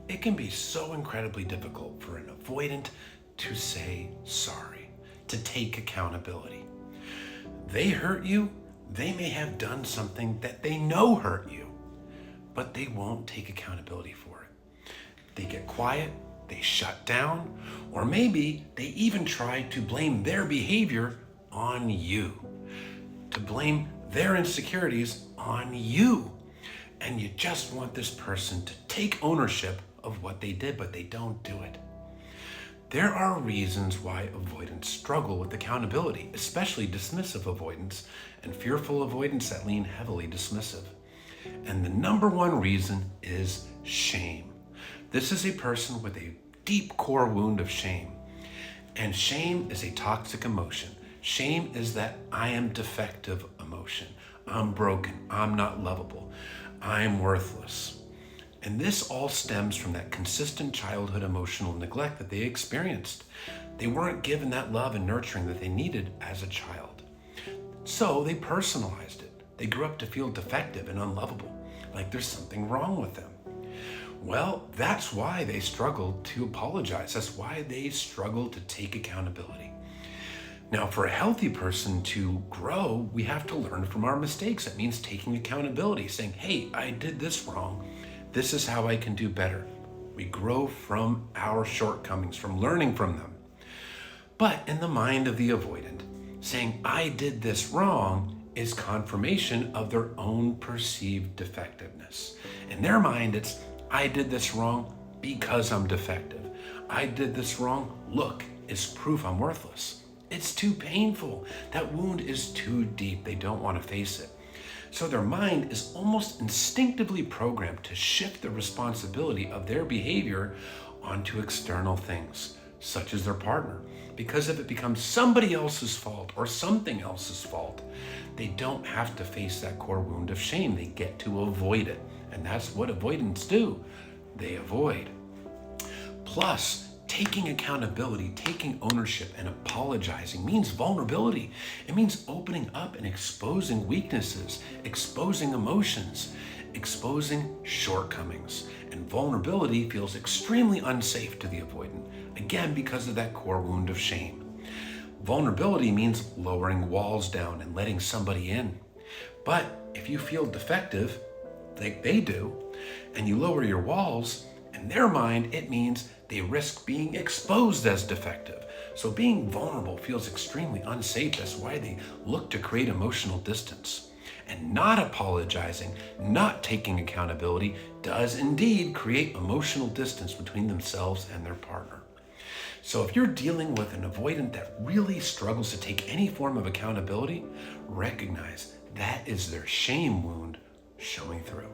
It can be so incredibly difficult for an avoidant to say sorry, to take accountability. They hurt you, they may have done something that they know hurt you, but they won't take accountability for it. They get quiet, they shut down, or maybe they even try to blame their behavior on you, to blame their insecurities on you. And you just want this person to take ownership of what they did, but they don't do it. There are reasons why avoidants struggle with accountability, especially dismissive avoidants and fearful avoidants that lean heavily dismissive. And the number one reason is shame. This is a person with a deep core wound of shame. And shame is a toxic emotion. Shame is that I am defective emotion. I'm broken. I'm not lovable. I'm worthless. And this all stems from that consistent childhood emotional neglect that they experienced. They weren't given that love and nurturing that they needed as a child. So they personalized it. They grew up to feel defective and unlovable, like there's something wrong with them. Well, that's why they struggle to apologize. That's why they struggle to take accountability. Now, for a healthy person to grow, we have to learn from our mistakes. That means taking accountability, saying, hey, I did this wrong. This is how I can do better. We grow from our shortcomings, from learning from them. But in the mind of the avoidant, saying, I did this wrong is confirmation of their own perceived defectiveness. In their mind, it's, I did this wrong because I'm defective. I did this wrong, look, it's proof I'm worthless. It's too painful. That wound is too deep. They don't want to face it. So their mind is almost instinctively programmed to shift the responsibility of their behavior onto external things, such as their partner. Because if it becomes somebody else's fault or something else's fault, they don't have to face that core wound of shame. They get to avoid it. And that's what avoidants do. They avoid. Plus, taking accountability, taking ownership, and apologizing means vulnerability. It means opening up and exposing weaknesses, exposing emotions, exposing shortcomings. And vulnerability feels extremely unsafe to the avoidant, again, because of that core wound of shame. Vulnerability means lowering walls down and letting somebody in. But if you feel defective, like they do, and you lower your walls, in their mind, it means they risk being exposed as defective. So being vulnerable feels extremely unsafe. That's why they look to create emotional distance. And not apologizing, not taking accountability, does indeed create emotional distance between themselves and their partner. So if you're dealing with an avoidant that really struggles to take any form of accountability, recognize that is their shame wound showing through.